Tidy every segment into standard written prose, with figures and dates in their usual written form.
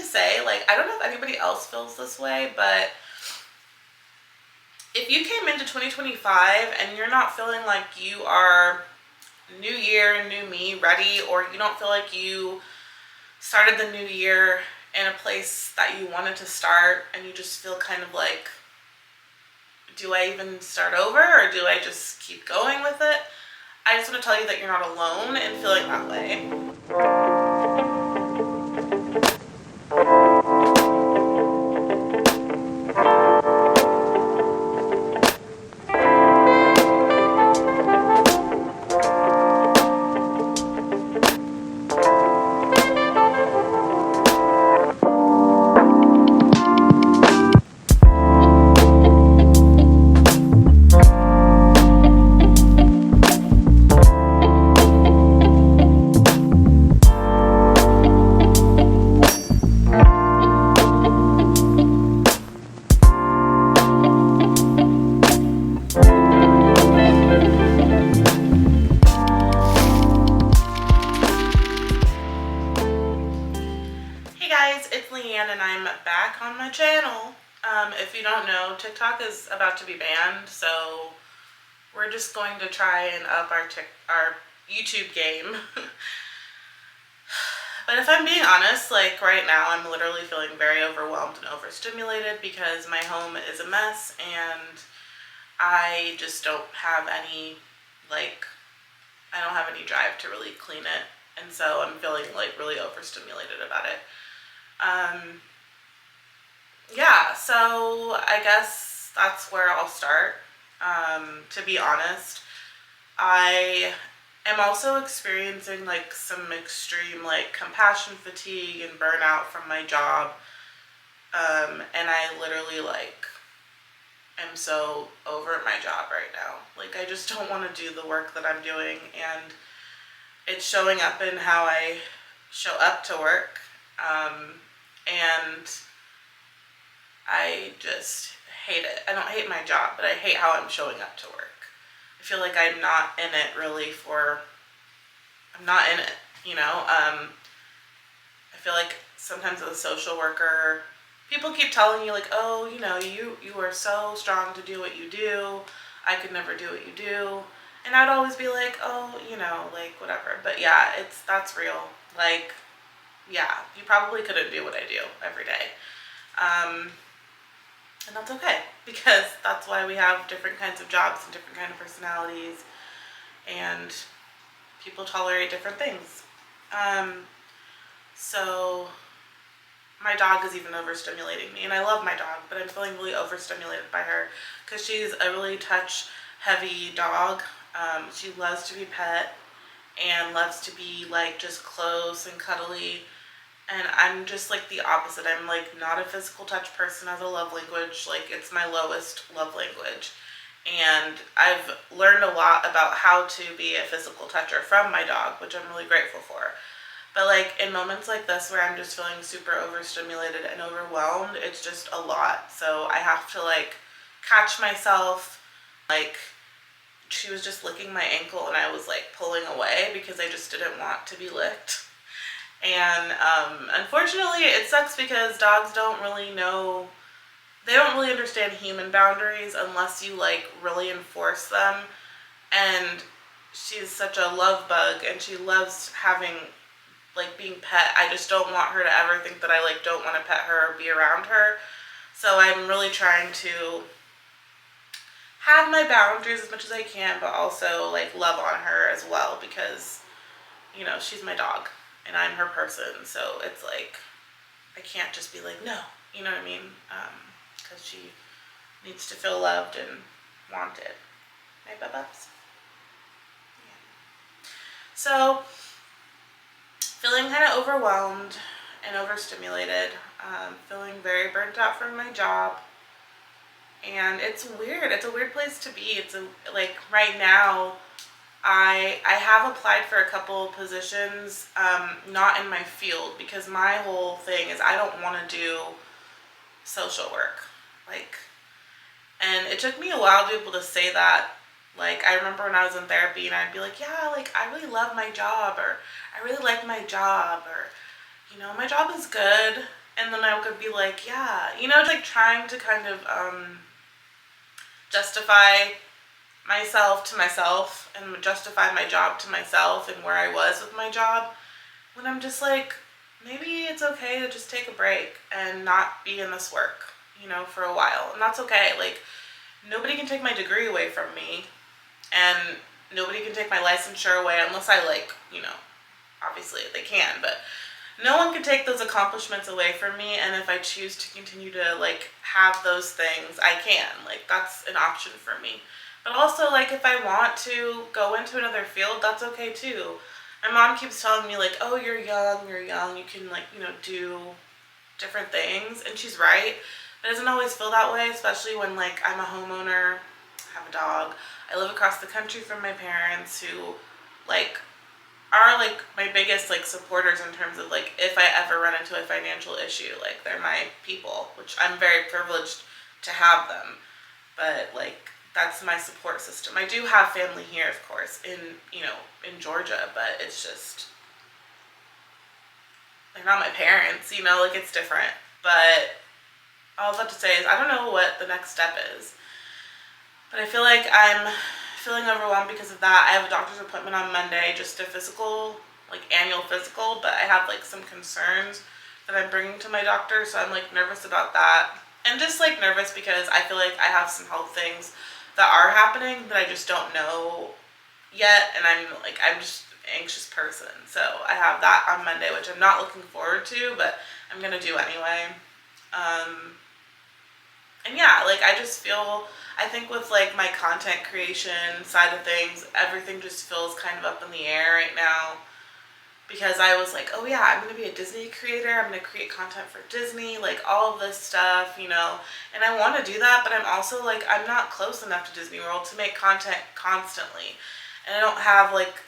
say, like, I don't know if anybody else feels this way, but if you came into 2025 and you're not feeling like you are new year, new me, ready, or you don't feel like you started the new year in a place that you wanted to start, and you just feel kind of like, do I even start over, or do I just keep going with it? I just want to tell you that you're not alone in feeling that way. And I'm back on my channel. If you don't know, TikTok is about to be banned, so we're just going to try and up our YouTube game. But if I'm being honest, like right now I'm literally feeling very overwhelmed and overstimulated because my home is a mess and I just don't have any, like, I don't have any drive to really clean it, and so I'm feeling like really overstimulated about it. Yeah, so I guess that's where I'll start. To be honest, I am also experiencing like some extreme like compassion fatigue and burnout from my job. And I literally like am so over my job right now. Like I just don't want to do the work that I'm doing, and it's showing up in how I show up to work. And I just hate it. I don't hate my job, but I hate how I'm showing up to work. I feel like I'm not in it really I'm not in it, you know? I feel like sometimes as a social worker, people keep telling you like, oh, you know, you are so strong to do what you do. I could never do what you do. And I'd always be like, oh, you know, like whatever. But yeah, that's real. Like, yeah, you probably couldn't do what I do every day. And that's okay, because that's why we have different kinds of jobs and different kind of personalities, and people tolerate different things. So my dog is even overstimulating me, and I love my dog, but I'm feeling really overstimulated by her because she's a really touch-heavy dog. She loves to be pet and loves to be like just close and cuddly. And I'm just like the opposite. I'm like not a physical touch person as a love language. Like it's my lowest love language. And I've learned a lot about how to be a physical toucher from my dog, which I'm really grateful for. But like in moments like this where I'm just feeling super overstimulated and overwhelmed, it's just a lot. So I have to like catch myself. Like she was just licking my ankle and I was like pulling away because I just didn't want to be licked. And unfortunately it sucks because dogs don't really know, they don't really understand human boundaries unless you like really enforce them. And she's such a love bug and she loves having like being pet. I just don't want her to ever think that I like don't want to pet her or be around her. So I'm really trying to have my boundaries as much as I can, but also like love on her as well because, you know, she's my dog. And I'm her person, so it's like, I can't just be like, no, you know what I mean? Because she needs to feel loved and wanted. Right, bub-ups? Yeah. So, feeling kind of overwhelmed and overstimulated, feeling very burnt out from my job. And it's weird. It's a weird place to be. It's like right now, I have applied for a couple positions, not in my field, because my whole thing is I don't want to do social work. Like, and it took me a while to be able to say that. Like, I remember when I was in therapy and I'd be like, yeah, like, I really love my job, or I really like my job, or, you know, my job is good. And then I could be like, yeah, you know, like trying to kind of justify myself to myself and justify my job to myself and where I was with my job, when I'm just like, maybe it's okay to just take a break and not be in this work, you know, for a while. And that's okay. Like, nobody can take my degree away from me, and nobody can take my licensure away unless I, like, you know, obviously they can, but no one can take those accomplishments away from me. And if I choose to continue to, like, have those things, I can. Like, that's an option for me. But also, like, if I want to go into another field, that's okay too. My mom keeps telling me, like, oh, you're young, you can, like, you know, do different things. And she's right. It doesn't always feel that way, especially when, like, I'm a homeowner, have a dog. I live across the country from my parents who, like, are, like, my biggest, like, supporters in terms of, like, if I ever run into a financial issue. Like, they're my people, which I'm very privileged to have them. But, like, that's my support system. I do have family here, of course, in, you know, in Georgia, but it's just, they're not my parents, you know, like, it's different. But all I have to say is, I don't know what the next step is, but I feel like I'm feeling overwhelmed because of that. I have a doctor's appointment on Monday, just a physical, like, annual physical, but I have, like, some concerns that I'm bringing to my doctor, so I'm, like, nervous about that. And just, like, nervous because I feel like I have some health things that are happening that I just don't know yet, and I'm just an anxious person. So I have that on Monday, which I'm not looking forward to, but I'm gonna do anyway. And yeah, like, I just feel, I think with, like, my content creation side of things, everything just feels kind of up in the air right now. Because I was like, oh yeah, I'm going to be a Disney creator, I'm going to create content for Disney, like, all of this stuff, you know. And I want to do that, but I'm also, like, I'm not close enough to Disney World to make content constantly. And I don't have, like,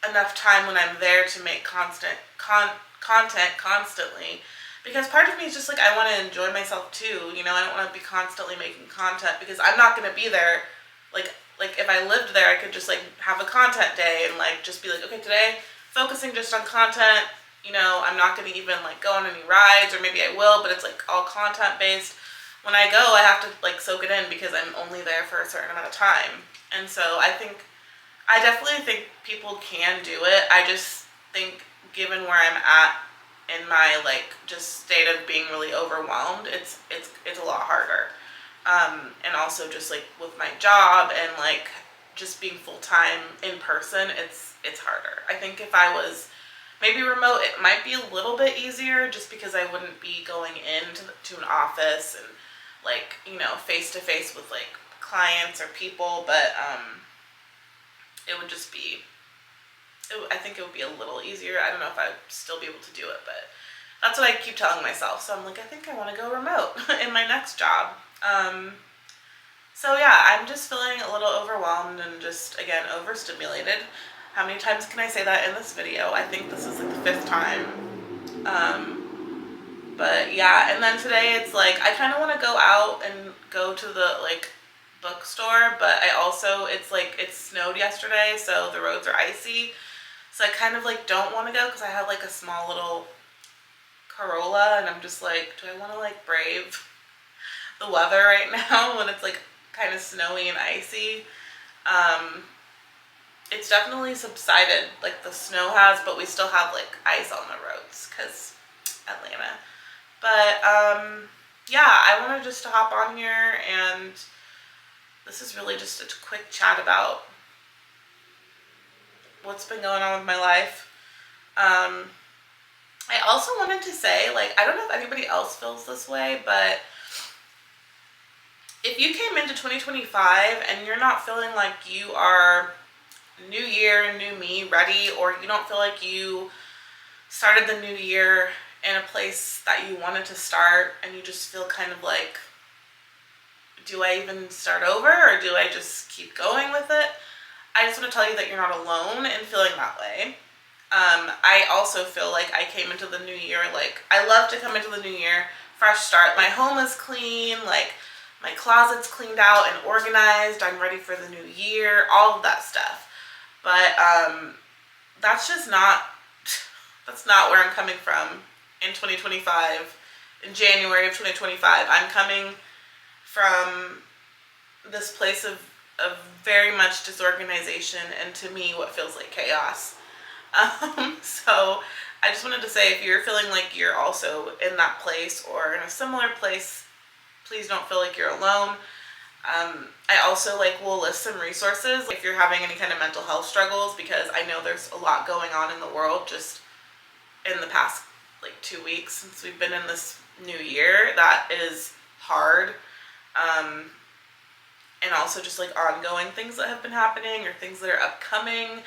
enough time when I'm there to make content constantly. Because part of me is just like, I want to enjoy myself too, you know. I don't want to be constantly making content because I'm not going to be there. Like if I lived there, I could just, like, have a content day and, like, just be like, okay, today focusing just on content, you know. I'm not going to even, like, go on any rides, or maybe I will, but it's, like, all content based. When I go, I have to, like, soak it in because I'm only there for a certain amount of time. And so I definitely think people can do it. I just think, given where I'm at in my, like, just state of being really overwhelmed, it's a lot harder. And also just, like, with my job and, like, just being full-time in person, it's harder. I think if I was maybe remote, it might be a little bit easier, just because I wouldn't be going to an office and, like, you know, face to face with, like, clients or people. But it would just be, I think it would be a little easier. I don't know if I'd still be able to do it, but that's what I keep telling myself. So I'm like, I think I want to go remote in my next job. So yeah, I'm just feeling a little overwhelmed and just, again, overstimulated. How many times can I say that in this video? I think this is, like, the 5th time. But yeah, and then today it's like, I kind of want to go out and go to the, like, bookstore, but I also, it's like, it snowed yesterday, so the roads are icy. So I kind of, like, don't want to go because I have, like, a small little Corolla, and I'm just like, do I want to, like, brave the weather right now when it's, like, kind of snowy and icy? It's definitely subsided, like, the snow has, but we still have, like, ice on the roads because Atlanta. But yeah, I wanted just to hop on here, and this is really just a quick chat about what's been going on with my life. I also wanted to say, like, I don't know if anybody else feels this way, but if you came into 2025 and you're not feeling like you are new year, new me, ready, or you don't feel like you started the new year in a place that you wanted to start, and you just feel kind of like, do I even start over, or do I just keep going with it? I just want to tell you that you're not alone in feeling that way. I also feel like I came into the new year, like, I love to come into the new year, fresh start. My home is clean, like, my closet's cleaned out and organized, I'm ready for the new year, all of that stuff. But that's just not, that's not where I'm coming from in 2025, in January of 2025. I'm coming from this place of very much disorganization and, to me, what feels like chaos. So I just wanted to say, if you're feeling like you're also in that place or in a similar place, please don't feel like you're alone. I also will list some resources if you're having any kind of mental health struggles, because I know there's a lot going on in the world just in the past 2 weeks since we've been in this new year. That is hard. And also just ongoing things that have been happening or things that are upcoming.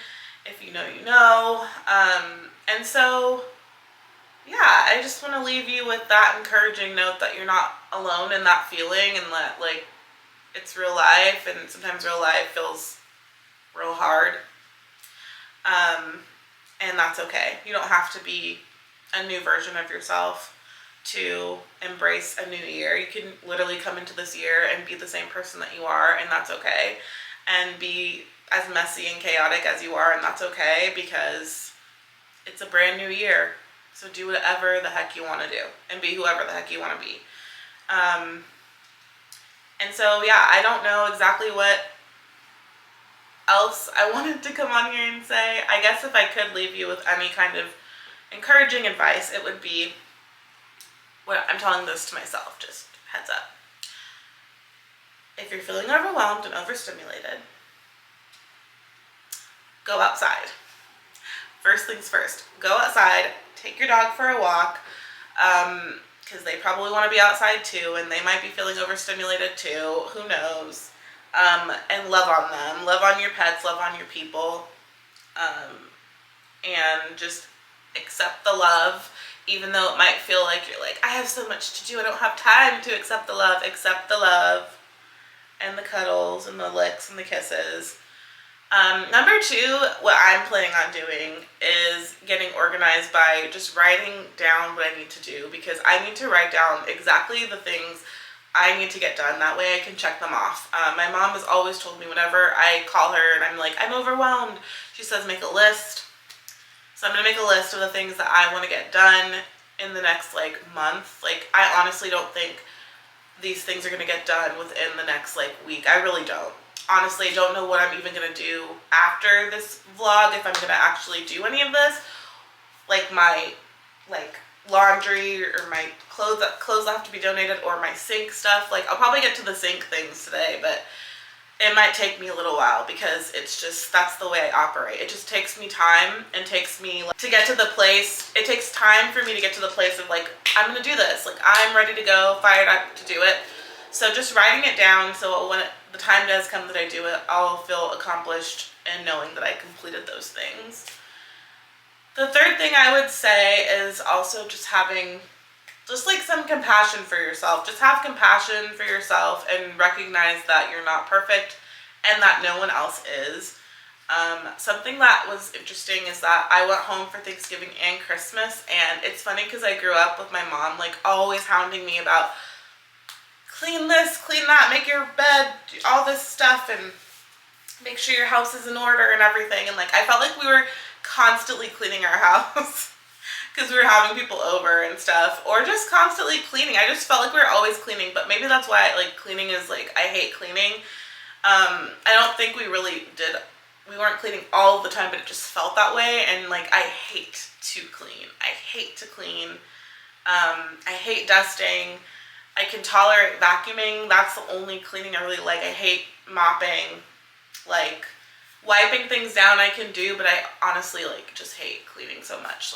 If you know, you know. And so, yeah, I just want to leave you with that encouraging note that you're not alone in that feeling, and that it's real life, and sometimes real life feels real hard. And that's okay. You don't have to be a new version of yourself to embrace a new year. You can literally come into this year and be the same person that you are, and that's okay. And be as messy and chaotic as you are, and that's okay, because it's a brand new year. So do whatever the heck you want to do, and be whoever the heck you want to be. And so, yeah, I don't know exactly what else I wanted to come on here and say. I guess if I could leave you with any kind of encouraging advice, it would be, well, I'm telling this to myself, just heads up. If you're feeling overwhelmed and overstimulated, go outside. First things first, go outside, take your dog for a walk, because they probably want to be outside too, and they might be feeling overstimulated too, who knows, and love on them, love on your pets, love on your people, and just accept the love. Even though it might feel like you're I have so much to do, I don't have time to accept the love and the cuddles and the licks and the kisses. Number 2, what I'm planning on doing is getting organized by just writing down what I need to do, because I need to write down exactly the things I need to get done. That way I can check them off. My mom has always told me, whenever I call her and I'm I'm overwhelmed, she says make a list. So I'm going to make a list of the things that I want to get done in the next month. I honestly don't think these things are going to get done within the next week. I really don't. Honestly, I don't know what I'm even going to do after this vlog, if I'm going to actually do any of this. My laundry or my clothes that have to be donated, or my sink stuff. I'll probably get to the sink things today, but it might take me a little while, because it's just, that's the way I operate. It just takes me time, and takes me to get to the place. It takes time for me to get to the place of I'm going to do this. I'm ready to go, fired up to do it. So just writing it down, so when the time does come that I do it, I'll feel accomplished and knowing that I completed those things. The third thing I would say is also just having some compassion for yourself. Just have compassion for yourself and recognize that you're not perfect and that no one else is. Something that was interesting is that I went home for Thanksgiving and Christmas, and it's funny because I grew up with my mom always hounding me about clean this, clean that, make your bed, do all this stuff, and make sure your house is in order and everything. And I felt like we were constantly cleaning our house because we were having people over and stuff, or just constantly cleaning. I just felt like we were always cleaning, but maybe that's why cleaning is I hate cleaning. I don't think we really did. We weren't cleaning all the time, but it just felt that way. And I hate to clean. I hate to clean. I hate dusting. I can tolerate vacuuming. That's the only cleaning I really like. I hate mopping. Wiping things down I can do, but I honestly just hate cleaning so much.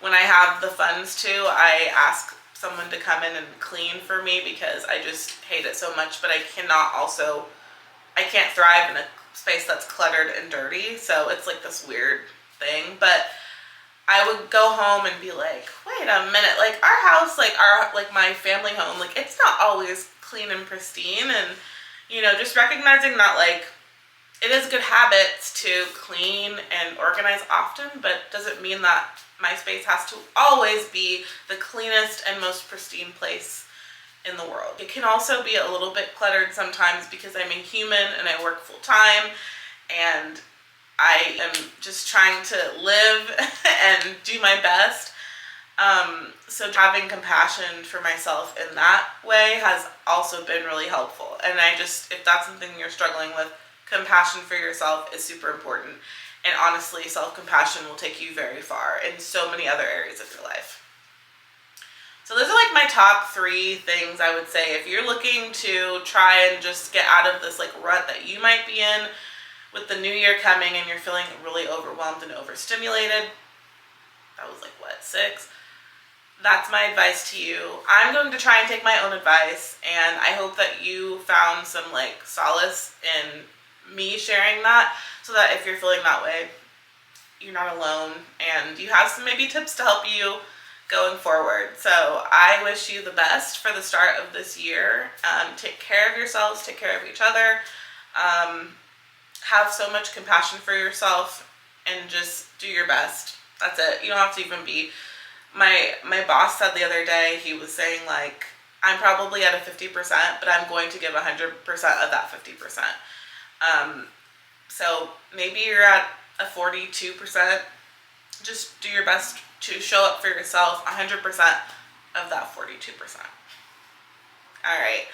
When I have the funds to, I ask someone to come in and clean for me, because I just hate it so much. But I can't thrive in a space that's cluttered and dirty. So it's this weird thing. But I would go home and be wait a minute, our house, my family home, it's not always clean and pristine. And, just recognizing that, it is good habits to clean and organize often, but doesn't mean that my space has to always be the cleanest and most pristine place in the world. It can also be a little bit cluttered sometimes, because I'm a human and I work full time, and I am just trying to live and do my best. So having compassion for myself in that way has also been really helpful. And if that's something you're struggling with, compassion for yourself is super important. And honestly, self-compassion will take you very far in so many other areas of your life. So those are like my top 3 things I would say. If you're looking to try and just get out of this like rut that you might be in with the new year coming and you're feeling really overwhelmed and overstimulated, that was like what, 6? That's my advice to you. I'm going to try and take my own advice, and I hope that you found some like solace in me sharing that, so that if you're feeling that way, you're not alone and you have some maybe tips to help you going forward. So I wish you the best for the start of this year. Take care of yourselves, take care of each other, have so much compassion for yourself, and just do your best. That's it. You don't have to even be, my boss said the other day, he was saying like, I'm probably at a 50%, but I'm going to give 100% of that 50%. So maybe you're at a 42%. Just do your best to show up for yourself 100% of that 42%. All right.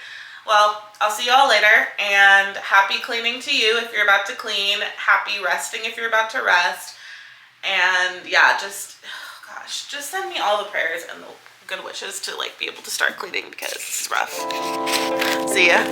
Well, I'll see you all later, and happy cleaning to you if you're about to clean. Happy resting if you're about to rest. And yeah, just send me all the prayers and the good wishes to like be able to start cleaning, because it's rough. See ya.